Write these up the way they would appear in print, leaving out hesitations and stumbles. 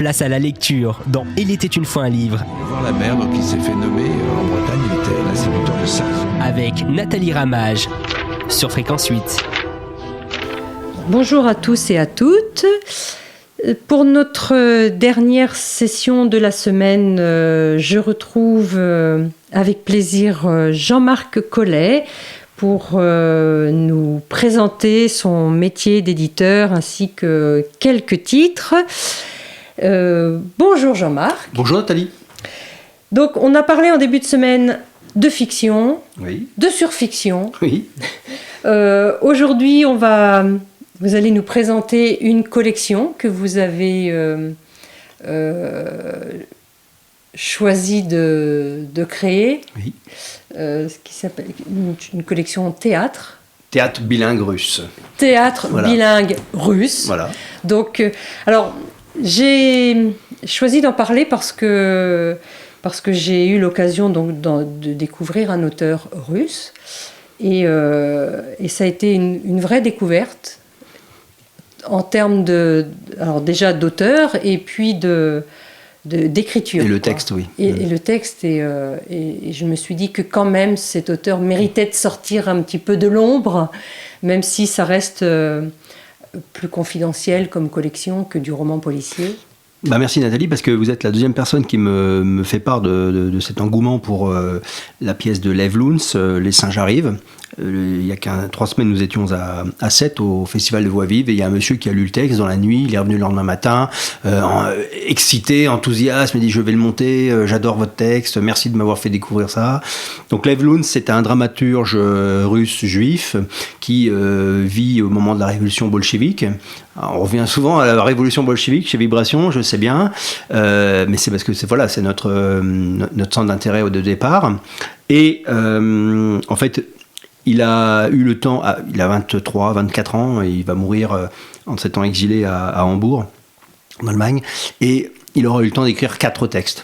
Place à la lecture dans Il était une fois un livre. Voir la mer, donc il s'est fait nommer en Bretagne, il était l'instituteur de Sars. Avec Nathalie Ramage sur Fréquence 8. Bonjour à tous et à toutes. Pour notre dernière session de la semaine, je retrouve avec plaisir Jean-Marc Collet pour nous présenter son métier d'éditeur ainsi que quelques titres. Bonjour Jean-Marc. Bonjour Nathalie. Donc on a parlé en début de semaine de fiction, Oui. de surfiction. Oui. Aujourd'hui, vous allez nous présenter une collection que vous avez choisi de créer, Oui. Qui s'appelle une collection théâtre. Théâtre bilingue russe. Théâtre bilingue russe. Voilà. Donc, alors, j'ai choisi d'en parler parce que j'ai eu l'occasion donc de découvrir un auteur russe. Et ça a été une vraie découverte en termes alors déjà d'auteur et puis d'écriture. Et le texte, oui. Et le texte, et je me suis dit que quand même cet auteur méritait de sortir un petit peu de l'ombre, même si ça reste plus confidentiel comme collection que du roman policier. Merci Nathalie, parce que vous êtes la deuxième personne qui me fait part de cet engouement pour la pièce de Lev Luns, Les singes arrivent. Il y a 3 semaines, nous étions à Sète au Festival de Voix Vive, et il y a un monsieur qui a lu le texte dans la nuit. Il est revenu le lendemain matin, excité, enthousiaste, il m'a dit je vais le monter, j'adore votre texte, merci de m'avoir fait découvrir ça. Donc Lev Luns, c'est un dramaturge russe juif qui vit au moment de la révolution bolchevique. Alors, on revient souvent à la révolution bolchevique chez Vibration, je sais bien, mais c'est parce que c'est notre centre d'intérêt de départ. Et en fait, il a eu le temps, il a 23, 24 ans, et il va mourir en s'étant exilé à Hambourg, en Allemagne, et il aura eu le temps d'écrire 4 textes.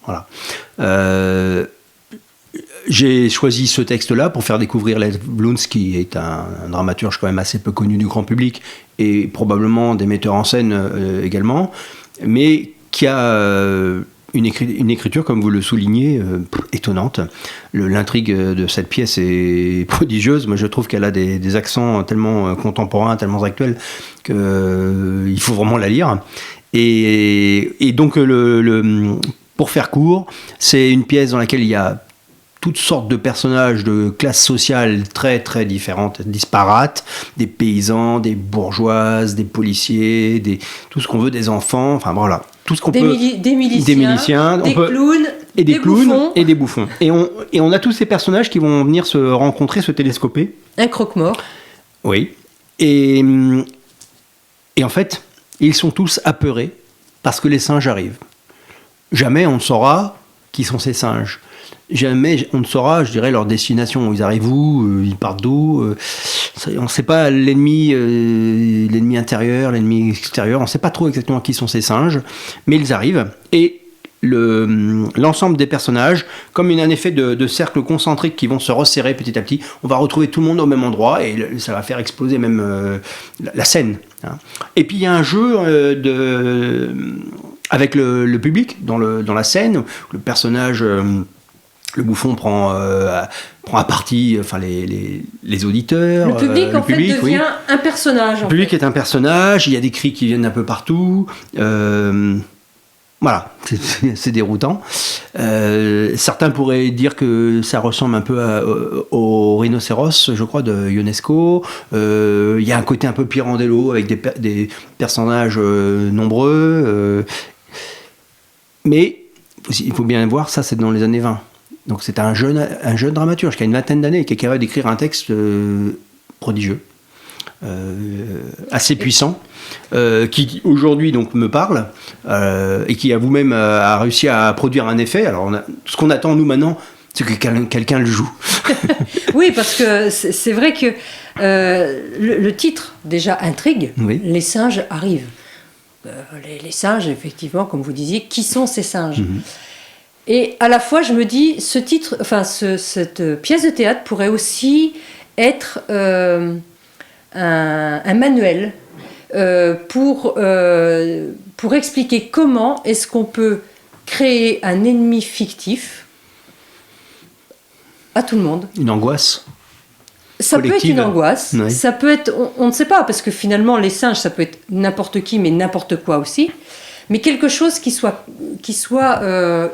Voilà. J'ai choisi ce texte-là pour faire découvrir Lev Luns, qui est un dramaturge quand même assez peu connu du grand public, et probablement des metteurs en scène également, mais qui a une écriture, comme vous le soulignez, étonnante. L'intrigue de cette pièce est prodigieuse. Moi, je trouve qu'elle a des accents tellement contemporains, tellement actuels, qu'il faut vraiment la lire. Et donc, pour faire court, c'est une pièce dans laquelle il y a toutes sortes de personnages de classes sociales très très différentes, disparates, des paysans, des bourgeoises, des policiers, tout ce qu'on veut, des enfants, enfin voilà, tout ce qu'on peut. Des miliciens, des clowns, des clowns et des bouffons. Et on a tous ces personnages qui vont venir se rencontrer, se télescoper. Un croque-mort. Oui. Et en fait, ils sont tous apeurés parce que les singes arrivent. Jamais on ne saura qui sont ces singes. Jamais on ne saura, je dirais, leur destination. Ils arrivent où, ils partent d'où. On ne sait pas l'ennemi intérieur, l'ennemi extérieur. On ne sait pas trop exactement qui sont ces singes, mais ils arrivent. Et l'ensemble des personnages, comme un effet de cercle concentrique qui vont se resserrer petit à petit, on va retrouver tout le monde au même endroit et ça va faire exploser même la scène. Hein. Et puis il y a un jeu avec le public dans la scène. Le personnage... Le bouffon prend à partie les auditeurs. Le public, devient un personnage. Le public est un personnage, il y a des cris qui viennent un peu partout. Voilà, c'est déroutant. Certains pourraient dire que ça ressemble un peu au rhinocéros, je crois, de Ionesco. Il y a un côté un peu Pirandello avec des personnages nombreux. Mais il faut bien voir, ça c'est dans les années 20. Donc c'est un jeune dramaturge qui a une vingtaine d'années et qui est capable d'écrire un texte prodigieux, assez puissant, qui aujourd'hui donc me parle et qui a vous-même a réussi à produire un effet. Alors ce qu'on attend nous maintenant, c'est que quelqu'un le joue. Oui, parce que c'est vrai que le titre déjà intrigue. Oui. Les singes arrivent. Les singes, effectivement, comme vous disiez, qui sont ces singes ? Et à la fois, je me dis, cette pièce de théâtre pourrait aussi être un manuel pour expliquer comment est-ce qu'on peut créer un ennemi fictif à tout le monde. Une angoisse. Ça peut être collective. une angoisse, Oui. ça peut être, on ne sait pas, parce que finalement les singes, ça peut être n'importe qui, mais n'importe quoi aussi, mais quelque chose qui soit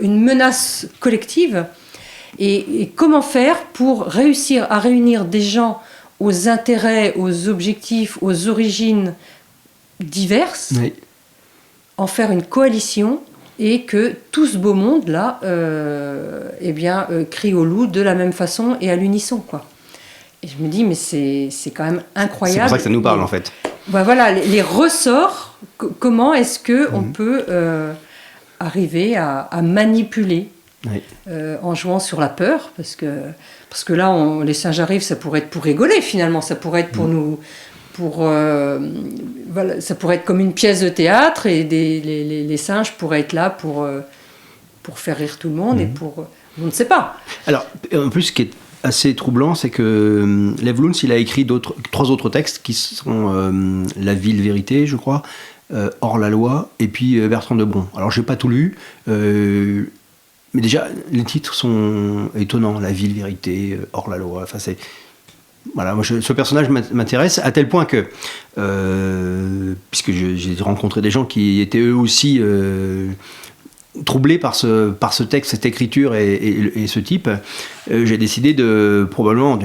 une menace collective. Et comment faire pour réussir à réunir des gens aux intérêts, aux objectifs, aux origines diverses, Oui. en faire une coalition et que tout ce beau monde-là crie au loup de la même façon et à l'unisson, quoi. Et je me dis, mais c'est quand même incroyable. C'est pour ça que ça nous parle, en fait. Ben voilà, les ressorts, comment est-ce qu'on peut arriver à manipuler Oui. en jouant sur la peur, parce que là, les singes arrivent, ça pourrait être pour rigoler finalement, ça pourrait être pour nous, voilà, ça pourrait être comme une pièce de théâtre et les singes pourraient être là pour faire rire tout le monde et pour, on ne sait pas. Alors, en plus, ce qui est assez troublant, c'est que Lev Luns, il a écrit 3 autres textes qui sont La Ville Vérité, je crois, Hors la Loi, et puis Bertrand de Bron. Alors, j'ai pas tout lu, mais déjà, les titres sont étonnants. La Ville Vérité, Hors la Loi, enfin c'est... Voilà, moi, ce personnage m'intéresse à tel point que, puisque j'ai rencontré des gens qui étaient eux aussi troublés par ce texte, cette écriture et ce type, j'ai décidé probablement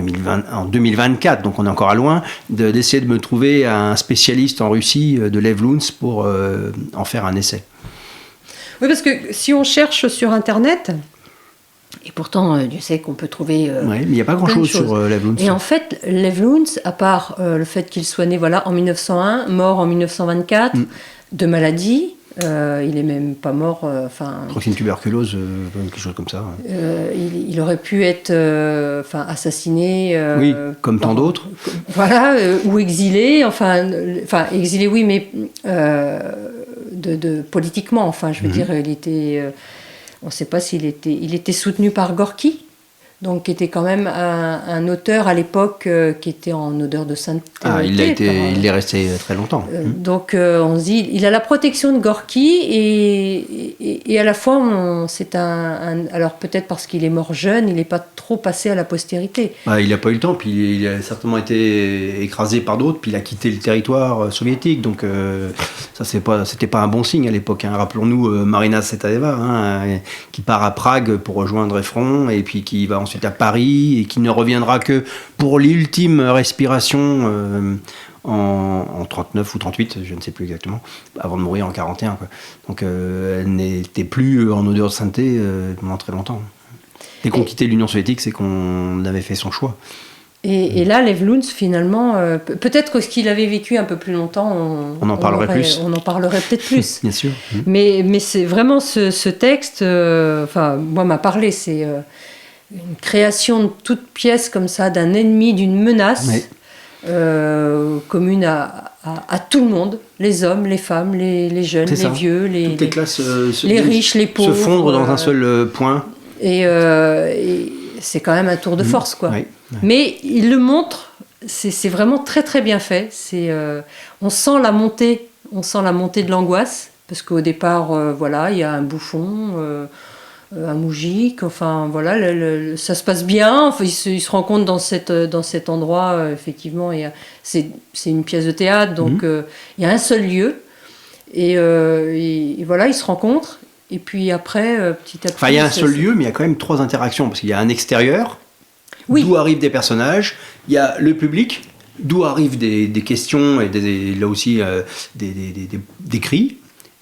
en 2024, donc on est encore à loin, d'essayer de me trouver un spécialiste en Russie de Lev Luns pour en faire un essai. Oui, parce que si on cherche sur Internet, et pourtant, Dieu sait qu'on peut trouver. Oui, mais il n'y a pas grand-chose sur Lev Luns. Et en fait, Lev Luns, à part le fait qu'il soit né en 1901, mort en 1924, de maladie, il est même pas mort. Je crois que c'est une tuberculose, quelque chose comme ça. Il aurait pu être assassiné. Oui, comme tant d'autres. Voilà, ou exilé. Exilé, oui, mais politiquement. Enfin, je veux dire, il était. On ne sait pas s'il était... Il était soutenu par Gorky, donc qui était quand même un auteur à l'époque qui était en odeur de sainteté. Ah, il est resté très longtemps. Donc on se dit, il a la protection de Gorky et à la fois, alors peut-être parce qu'il est mort jeune, il n'est pas trop passé à la postérité. Il n'a pas eu le temps, puis il a certainement été écrasé par d'autres, puis il a quitté le territoire soviétique, donc ça c'était pas un bon signe à l'époque. Hein. Rappelons-nous Marina Tsvetaeva, qui part à Prague pour rejoindre Effron, et puis qui va ensuite à Paris, et qui ne reviendra que pour l'ultime respiration en 39 ou 38, je ne sais plus exactement, avant de mourir en 41. Quoi. Donc elle n'était plus en odeur de sainteté pendant très longtemps. Dès qu'on quittait l'Union soviétique, c'est qu'on avait fait son choix. Et là, Lev Luns, finalement, peut-être que ce qu'il avait vécu un peu plus longtemps, on en parlerait plus. On en parlerait peut-être plus. Bien sûr. Mais c'est vraiment ce texte, moi, m'a parlé, c'est une création de toute pièce comme ça, d'un ennemi, d'une menace commune à tout le monde, les hommes, les femmes, les jeunes, les vieux, toutes les classes, les riches, les pauvres. Se fondre dans un seul point. Et c'est quand même un tour de force, quoi. Oui. Mais il le montre, c'est vraiment très très bien fait. On sent la montée de l'angoisse, parce qu'au départ, il y a un bouffon, un moujik, enfin voilà, ça se passe bien. Enfin, il se rencontre dans cet endroit, effectivement. C'est une pièce de théâtre, donc il y a un seul lieu, et voilà, ils se rencontrent. Et puis après, petit à petit... Enfin, il y a un seul lieu, mais il y a quand même 3 interactions, parce qu'il y a un extérieur, d'où arrivent des personnages, il y a le public, d'où arrivent des questions, et là aussi des cris,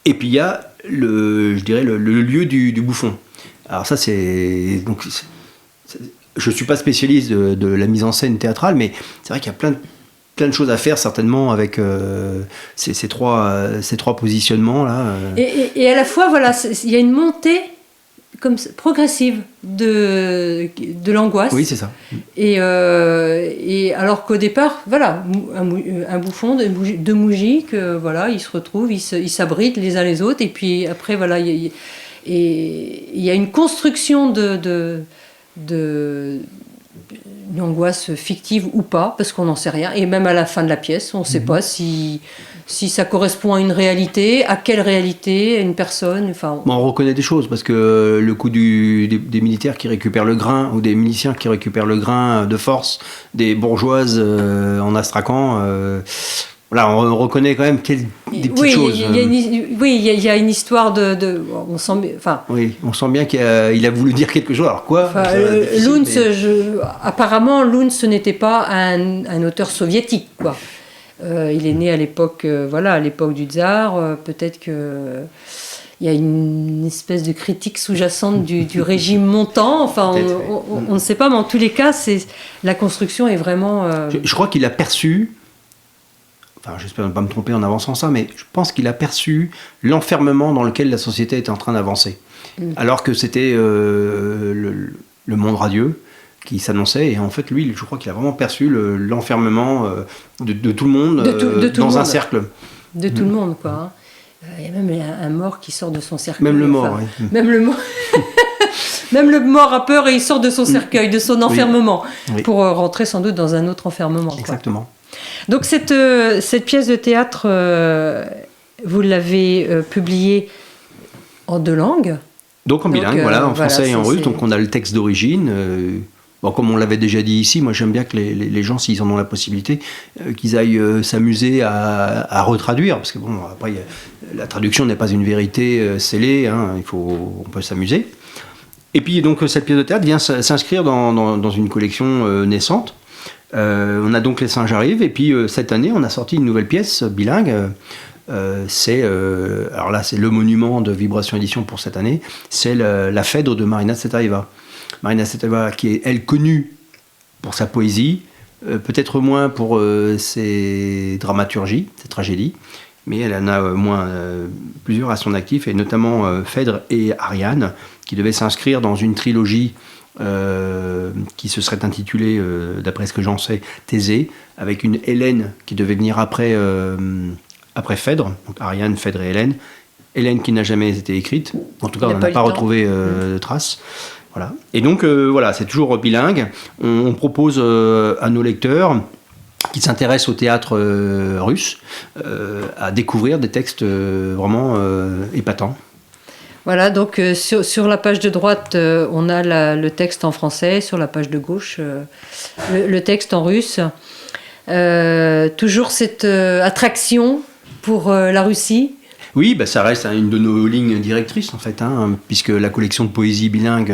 et puis il y a le lieu du bouffon. Alors ça, je ne suis pas spécialiste de la mise en scène théâtrale, mais c'est vrai qu'il y a plein de choses à faire certainement avec ces trois positionnements là. Et à la fois, voilà, il y a une montée comme progressive de l'angoisse. Oui, c'est ça. Et alors qu'au départ, voilà, un bouffon, deux moujiks, voilà, ils se retrouvent, ils s'abritent les uns les autres, et puis après, voilà, il y a une construction de une angoisse fictive ou pas, parce qu'on n'en sait rien. Et même à la fin de la pièce, on ne sait pas si si ça correspond à une réalité, à quelle réalité, à une personne, enfin... Bon, on reconnaît des choses, parce que le coup des militaires qui récupèrent le grain, ou des miliciens qui récupèrent le grain de force des bourgeoises en Astrakhan, voilà, on reconnaît quand même des petites choses. Il y a une histoire on sent, enfin... Oui, on sent bien qu'il a voulu dire quelque chose, alors quoi Luntz, apparemment, Luntz n'était pas un auteur soviétique, quoi. Il est né à l'époque, à l'époque du tsar. Peut-être que il y a une espèce de critique sous-jacente du régime montant. Enfin, on ne sait pas, mais en tous les cas, la construction est vraiment. Je crois qu'il a perçu. Enfin, j'espère ne pas me tromper en avançant ça, mais je pense qu'il a perçu l'enfermement dans lequel la société était en train d'avancer, alors que c'était le monde radieux qui s'annonçait, et en fait lui je crois qu'il a vraiment perçu l'enfermement de tout le monde dans un cercle de tout le monde, quoi. Il y a même un mort qui sort de son cercueil, même le mort, oui. même le mort même le mort a peur et il sort de son cercueil, de son enfermement, oui. Pour rentrer sans doute dans un autre enfermement, exactement, quoi. Donc cette pièce de théâtre, vous l'avez publiée en 2 langues, donc en bilingue, en français et en russe. Donc on a le texte d'origine. Bon, comme on l'avait déjà dit ici, moi j'aime bien que les gens, s'ils en ont la possibilité, qu'ils aillent s'amuser à retraduire, parce que bon, après, la traduction n'est pas une vérité scellée, hein, on peut s'amuser. Et puis donc cette pièce de théâtre vient s'inscrire dans une collection naissante. On a donc Les Singes arrivent, et puis cette année on a sorti une nouvelle pièce bilingue. Alors là c'est le monument de Vibration Édition pour cette année, c'est la Phèdre de Marina Tsvetaeva. Marina Tsvetaeva, qui est, elle, connue pour sa poésie, peut-être moins pour ses dramaturgies, ses tragédies, mais elle en a plusieurs à son actif, et notamment Phèdre et Ariane, qui devaient s'inscrire dans une trilogie qui se serait intitulée, d'après ce que j'en sais, Thésée, avec une Hélène qui devait venir après Phèdre, donc Ariane, Phèdre et Hélène. Hélène qui n'a jamais été écrite, en tout cas on n'a pas retrouvé de traces. Voilà. Et donc c'est toujours bilingue. On propose à nos lecteurs qui s'intéressent au théâtre russe à découvrir des textes vraiment épatants. Voilà, donc sur la page de droite, on a le texte en français, sur la page de gauche, le texte en russe. Toujours cette attraction pour la Russie. Oui, ça reste une de nos lignes directrices en fait, puisque la collection de poésie bilingue,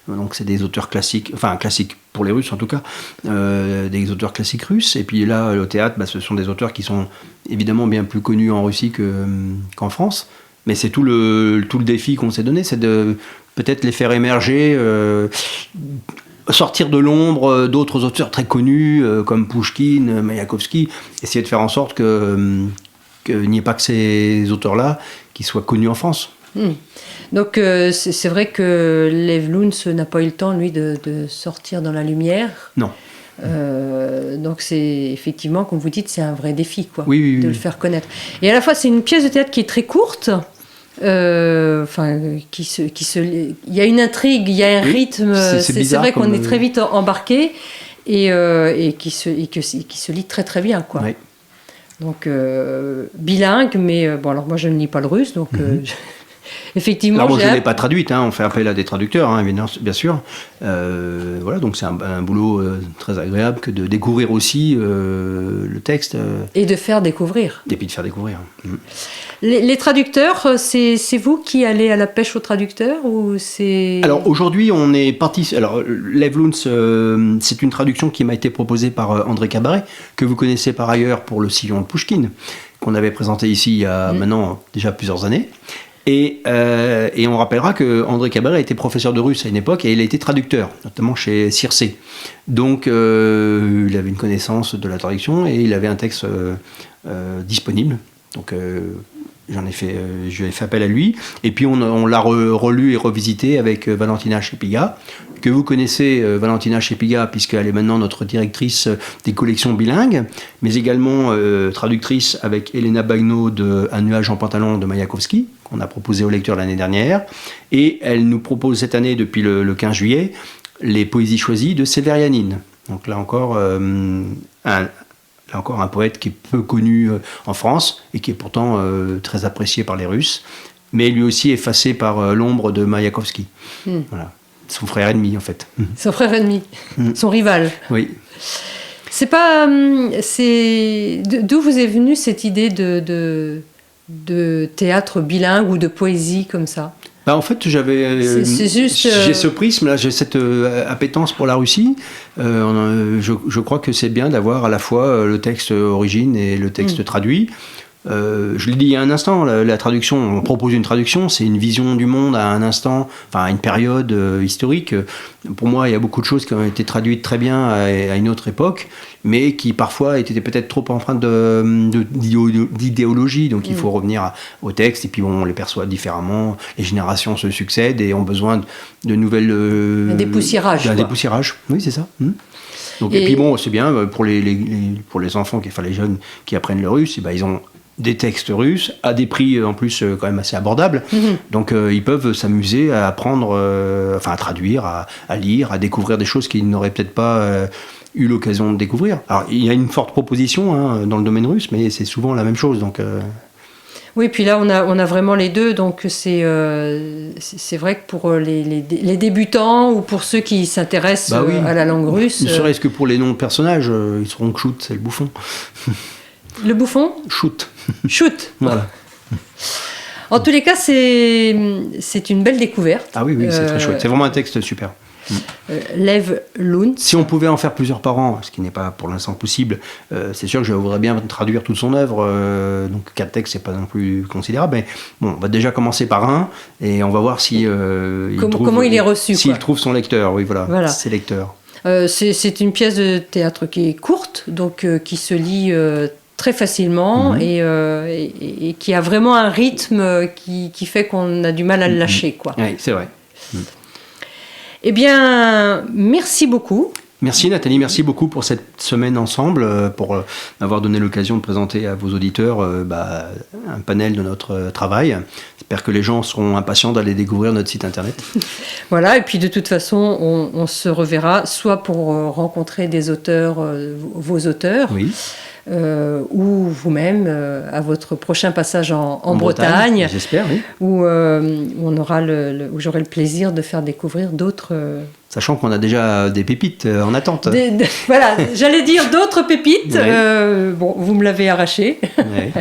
donc c'est des auteurs classiques, enfin classiques pour les Russes en tout cas, des auteurs classiques russes. Et puis là, au théâtre, ce sont des auteurs qui sont évidemment bien plus connus en Russie qu'en France. Mais c'est tout le défi qu'on s'est donné, c'est de peut-être les faire émerger, sortir de l'ombre d'autres auteurs très connus comme Pouchkine, Maïakovski, essayer de faire en sorte qu'il n'y ait pas que ces auteurs-là qui soient connus en France. Donc c'est vrai que Lev Luntz n'a pas eu le temps, lui, de sortir dans la lumière. Non. Donc c'est effectivement, comme vous dites, c'est un vrai défi, quoi, oui. Le faire connaître. Et à la fois, c'est une pièce de théâtre qui est très courte. Il y a une intrigue, il y a un rythme. C'est vrai qu'on est très vite embarqué et qui se lit très très bien, quoi. Oui. Donc bilingue, mais alors moi je ne lis pas le russe, donc effectivement. Alors moi je ne l'ai pas traduite, on fait appel à des traducteurs, bien sûr. Donc c'est un boulot très agréable que de découvrir aussi le texte. Et de faire découvrir. Et puis de faire découvrir. Les traducteurs, c'est vous qui allez à la pêche aux traducteurs ou c'est... Alors aujourd'hui on est parti... Alors Lev Luntz, c'est une traduction qui m'a été proposée par André Cabaret, que vous connaissez par ailleurs pour Le Sillon de Pouchkine, qu'on avait présenté ici il y a maintenant déjà plusieurs années. Et on rappellera que André Cabaret était professeur de russe à une époque et il a été traducteur, notamment chez Circé. Donc il avait une connaissance de la traduction et il avait un texte disponible. Donc je lui ai fait appel à lui. Et puis on l'a relu et revisité avec Valentina Chepiga, que vous connaissez, Valentina Chepiga, puisqu'elle est maintenant notre directrice des collections bilingues, mais également traductrice avec Elena Bagno de Un nuage en pantalon de Maïakovski, qu'on a proposé aux lecteurs l'année dernière. Et elle nous propose cette année, depuis le 15 juillet, les poésies choisies de Severianine. Donc là encore, Là encore, un poète qui est peu connu en France et qui est pourtant très apprécié par les Russes, mais lui aussi effacé par l'ombre de Maïakovsky. Voilà. Son frère ennemi, en fait. Son frère ennemi, son rival. Oui. C'est pas... D'où vous est venue cette idée de théâtre bilingue ou de poésie comme ça? En fait, j'ai ce prisme, là, j'ai cette appétence pour la Russie. Je crois que c'est bien d'avoir à la fois le texte origine et le texte traduit. Je l'ai dit il y a un instant, la traduction, on propose une traduction, c'est une vision du monde à un instant, enfin à une période historique. Pour moi, il y a beaucoup de choses qui ont été traduites très bien à une autre époque, mais qui parfois étaient peut-être trop empreintes d'idéologie. Donc il faut revenir au texte, et puis bon, on les perçoit différemment, les générations se succèdent et ont besoin de nouvelles... un dépoussiérage. Un dépoussiérage, oui, c'est ça. Donc, et puis bon, c'est bien, pour les enfants, enfin les jeunes qui apprennent le russe, ils ont des textes russes à des prix en plus quand même assez abordables. Donc ils peuvent s'amuser à apprendre, à traduire, à lire, à découvrir des choses qu'ils n'auraient peut-être pas eu l'occasion de découvrir. Alors il y a une forte proposition dans le domaine russe, mais c'est souvent la même chose. Donc, Oui, puis là on a vraiment les deux, donc c'est vrai que pour les débutants ou pour ceux qui s'intéressent à la langue russe... Ne serait-ce que pour les noms de personnages, ils seront Chout, c'est le bouffon. Le bouffon ? Chout. Chout. Voilà. En tous les cas, c'est une belle découverte. Ah oui, c'est très chouette. C'est vraiment un texte super. Lev Luntz. Si on pouvait en faire plusieurs par an, ce qui n'est pas pour l'instant possible, c'est sûr que je voudrais bien traduire toute son œuvre. Donc 4 textes, c'est pas non plus considérable. Mais bon, on va déjà commencer par un et on va voir si comment il est reçu. S'il trouve son lecteur, oui, voilà. Ses lecteurs. C'est une pièce de théâtre qui est courte, donc qui se lit très facilement et qui a vraiment un rythme qui fait qu'on a du mal à le lâcher, quoi. Oui, c'est vrai. Eh bien, merci beaucoup. Merci Nathalie, merci beaucoup pour cette semaine ensemble, pour m'avoir donné l'occasion de présenter à vos auditeurs un panel de notre travail. J'espère que les gens seront impatients d'aller découvrir notre site internet. Voilà, et puis de toute façon, on se reverra soit pour rencontrer des auteurs, vos auteurs, oui. Ou vous-même à votre prochain passage en Bretagne. J'espère, oui. Où où j'aurai le plaisir de faire découvrir d'autres... Sachant qu'on a déjà des pépites en attente. Voilà, j'allais dire d'autres pépites. Ouais. Bon, vous me l'avez arraché. Ouais.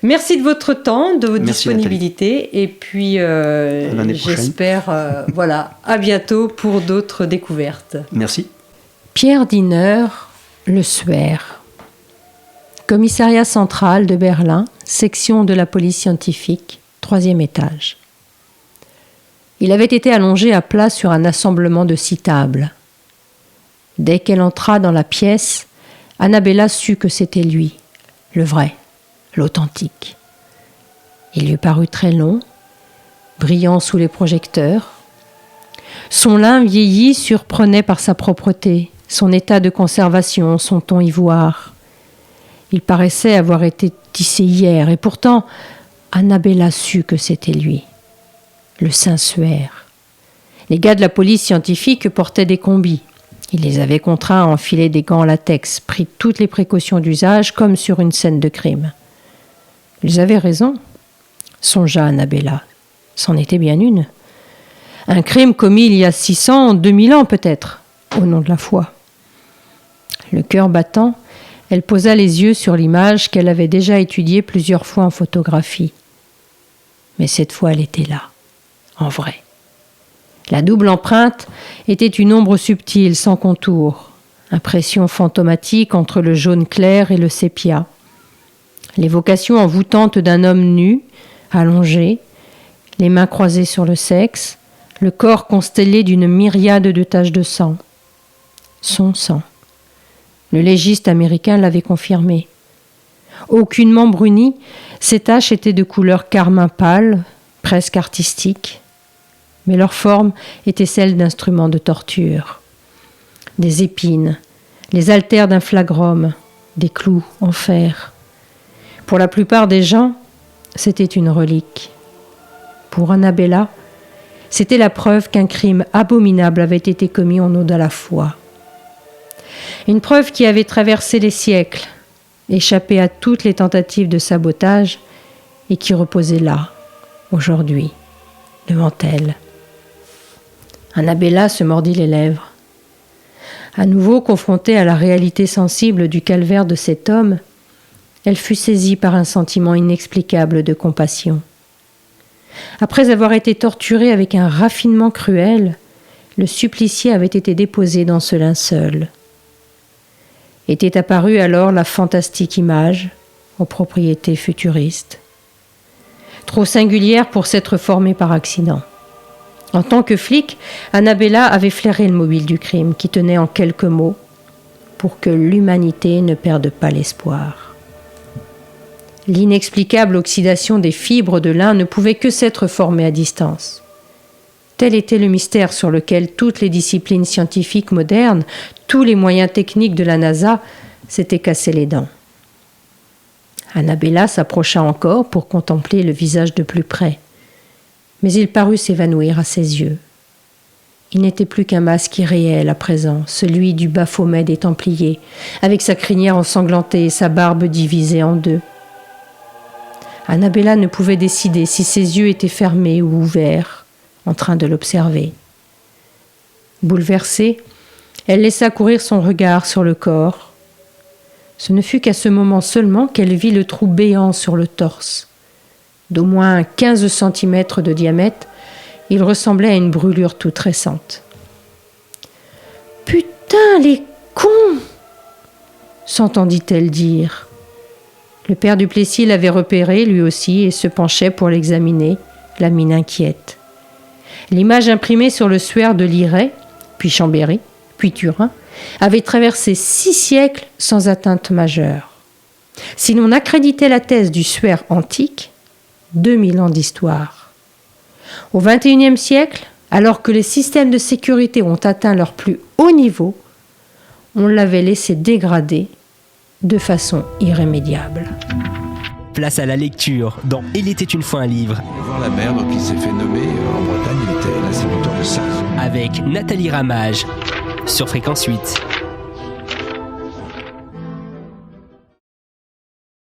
Merci de votre temps, de votre Merci, disponibilité. Nathalie. Et puis, j'espère, à bientôt pour d'autres découvertes. Merci. Pierre Diener, Le Suaire. Commissariat central de Berlin, section de la police scientifique, 3e étage. Il avait été allongé à plat sur un assemblement de 6 tables. Dès qu'elle entra dans la pièce, Annabella sut que c'était lui, le vrai, l'authentique. Il lui parut très long, brillant sous les projecteurs. Son lin vieilli surprenait par sa propreté, son état de conservation, son ton ivoire. Il paraissait avoir été tissé hier, et pourtant, Annabella sut que c'était lui, le Saint-Suaire. Les gars de la police scientifique portaient des combis. Il les avait contraints à enfiler des gants en latex, pris toutes les précautions d'usage, comme sur une scène de crime. Ils avaient raison, songea Annabella. C'en était bien une. Un crime commis il y a 600, 2000 ans peut-être, au nom de la foi. Le cœur battant, elle posa les yeux sur l'image qu'elle avait déjà étudiée plusieurs fois en photographie. Mais cette fois, elle était là, en vrai. La double empreinte était une ombre subtile, sans contour, impression fantomatique entre le jaune clair et le sépia. L'évocation envoûtante d'un homme nu, allongé, les mains croisées sur le sexe, le corps constellé d'une myriade de taches de sang. Son sang. Le légiste américain l'avait confirmé. Aucunement brunies, ces taches étaient de couleur carmin pâle, presque artistique, mais leur forme était celle d'instruments de torture. Des épines, les haltères d'un flagrum, des clous en fer. Pour la plupart des gens, c'était une relique. Pour Annabella, c'était la preuve qu'un crime abominable avait été commis au nom de la foi. Une preuve qui avait traversé les siècles, échappé à toutes les tentatives de sabotage et qui reposait là, aujourd'hui, devant elle. Annabella se mordit les lèvres. À nouveau confrontée à la réalité sensible du calvaire de cet homme, elle fut saisie par un sentiment inexplicable de compassion. Après avoir été torturé avec un raffinement cruel, le supplicié avait été déposé dans ce linceul. Était apparue alors la fantastique image, aux propriétés futuristes, trop singulière pour s'être formée par accident. En tant que flic, Annabella avait flairé le mobile du crime qui tenait en quelques mots « pour que l'humanité ne perde pas l'espoir ». L'inexplicable oxydation des fibres de l'un ne pouvait que s'être formée à distance. Tel était le mystère sur lequel toutes les disciplines scientifiques modernes, tous les moyens techniques de la NASA s'étaient cassés les dents. Annabella s'approcha encore pour contempler le visage de plus près, mais il parut s'évanouir à ses yeux. Il n'était plus qu'un masque irréel à présent, celui du Baphomet des Templiers, avec sa crinière ensanglantée et sa barbe divisée en deux. Annabella ne pouvait décider si ses yeux étaient fermés ou ouverts, en train de l'observer. Bouleversée, elle laissa courir son regard sur le corps. Ce ne fut qu'à ce moment seulement qu'elle vit le trou béant sur le torse. D'au moins 15 cm de diamètre, il ressemblait à une brûlure toute récente. « Putain, les cons !» s'entendit-elle dire. Le père Duplessis l'avait repéré, lui aussi, et se penchait pour l'examiner, la mine inquiète. L'image imprimée sur le suaire de Liret, puis Chambéry, puis Turin, avait traversé 6 siècles sans atteinte majeure. Si l'on accréditait la thèse du suaire antique, 2000 ans d'histoire. Au XXIe siècle, alors que les systèmes de sécurité ont atteint leur plus haut niveau, on l'avait laissé dégrader de façon irrémédiable. Place à la lecture dans Il était une fois un livre. Voir la mer, donc il s'est fait nommer en Bretagne, il était l'instituteur de Sars. Avec Nathalie Ramage sur Fréquence 8.